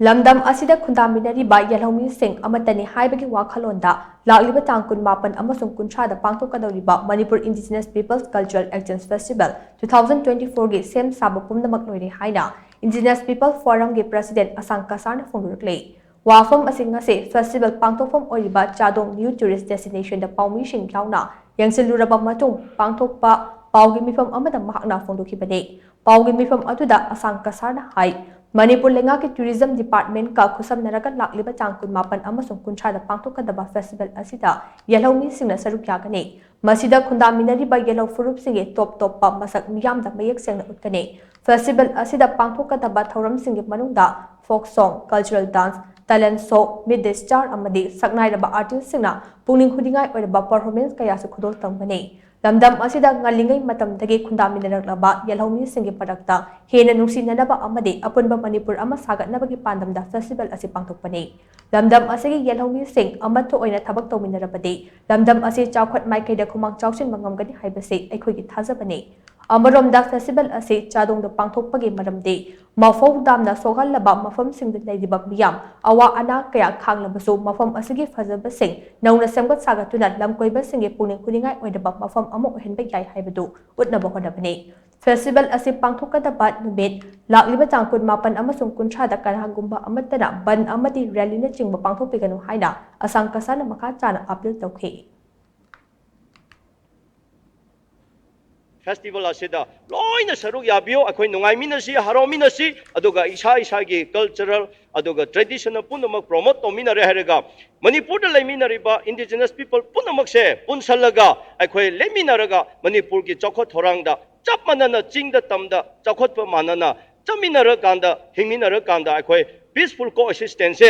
Lamdam asida khundaminariba Yelhoumee sing Amatani haibagi Wakhallonda lakliba tang mapan amasung da Pangthokkadouriba Manipur Indigenous Peoples Cultural Exchange Festival 2024 ge shem Saba Pumnamak Loire haina Indigenous People Forum ge President Ashang Kashar na phongdorakli wafam asing ase festival pangthokfam oiriba chadong new tourist destination da paumi shing launa yangsiluraba matung pangthokpa paugi mifam amada mahakna phongdokhibani paugi mifam atuda Ashang Kashar na hai Manipur lenga ke tourism department ka khusam naraga lakliba tang mapan amasung da Pangthokkadouriba festival asida Yelhoumee singna saruk yakani masida khundaminariba yellow furup singe top pa masak miyam da mayek sengna utkani festival asida Pangthokkadouriba thoram singe manungda folk song cultural dance talent show midday star amadi saknairaba artist singna pungning khudingai oiraba performance kaya su khudol tambani Lamdam asida ngalingai matam dagi khundaminaraklaba Yelhoumee singe parakta hena nungsinanaba amadi apunba Manipur ama sagatnabagi pandamda festival asi pangthokpani Lamdam asigi Yelhoumee sing amatho oina thabak tawminarabadi Lamdam asi chawkhat maikaida khumang chawsin mangamgani haibase aikhoigi thajabani Amaromda festival asi chadongda pangthokpagi maramdi mafau damna sogalaba mafam singda leiriba miyam awa ana kaya khanglabasu mafam asigi fajaba sing nauna semgat sagatuna lamkoiba singe puning kuningai oidaba mafam amo ohenba yai haibadu utnaba hodabani festival asi Pangthokkadouriba numit lakliba tangkun mapan amasung da karahangumba amatana ban amadi rally na chingba pangthokpiganu haina Ashang Kashar na makha chana appeal tawkhi Festival asida loina saruk yabio akhoi nungai minasi haro minasi aduga isa gi cultural aduga traditional punamak promote tominare harega Manipur da leminariba indigenous people punamak se punsalaga akhoi leminaraga Manipur gi chokot thorangda chap manana chingda tamda chokot pa manana chaminara kanda hingminara kanda akhoi peaceful coexistence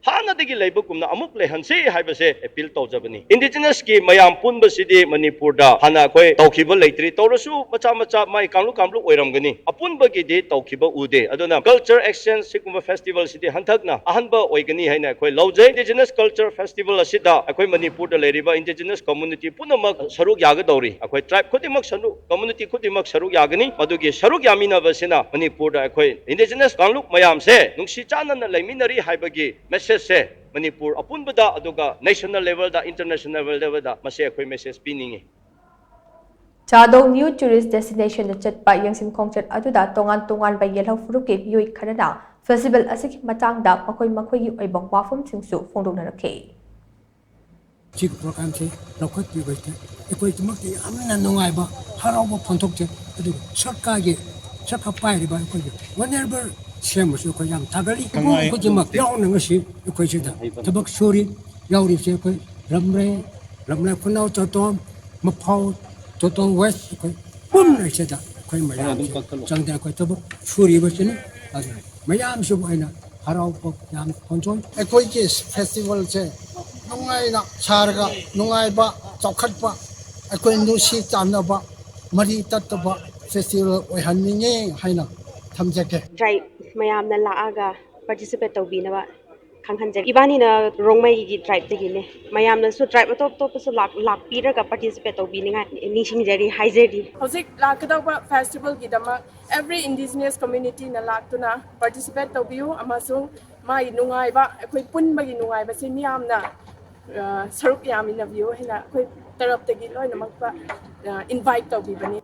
Hanadagi labor kumna amuk lehanse haibase appeal tawjabani indigenous ki mayam punba sidi Manipur da hana koi tawkhiba leitri tawrasu macha mai kamlu oiramgani apunba gi de tawkhiba ude aduna culture exchange sikumba festival sidi hanthakna ahanba oigani haina koi lauje indigenous culture festival asida akoi Manipur da leriba indigenous community punamak saruk yaga dawri akoi tribe khutimak sanu community khutimak saruk yagani madugi saruk yamina basina Manipur da akoi indigenous kangluk mayam se nungsi chanana laiminari haibagi se Manipur apunbada aduga national level da international level da mase akhoi message piningi Chadong new tourist destination da chatpa yangsim khongchat aduda tongan ba yelhow furup ke yoi khanana festival asiki matang da makoi gi oibang wafam singsu phongdoknarakhe Chik program se lokhat pi baite ekoi tumak ti amna nongai ba haraw ba phonthok che adu sarka pai ba ekoi whenever shem su ko yam tagali ko jimak yaw na ngasi ekoi sida tabak suri yaw ri se ekoi ramre kunau totom mapau totom west ekoi pun na sida ekoi mayam changda ekoi tabak suri ba chini adu mayam su aina haraw ba yam khonjon ekoi ki festival che nungai na charga nungai ba chokhat ba ekoi nusi chanaba mari tatba festival oi hanninge haina thamjake tribe mayam na laaga participate tawbinaba khanghanjak ibani na rongmai gi tribe tegine mayam na su tribe top su lak piraga participate tawbininga nishingjari haijeri hojik lakadaba festival gi dama every indigenous community na laktuna participate tawbiu amasung mai nungai ba akhoi punba gi nungai ba se miyamna saruk yamina view hina akhoi tarap tegi loina makpa invite tawbibani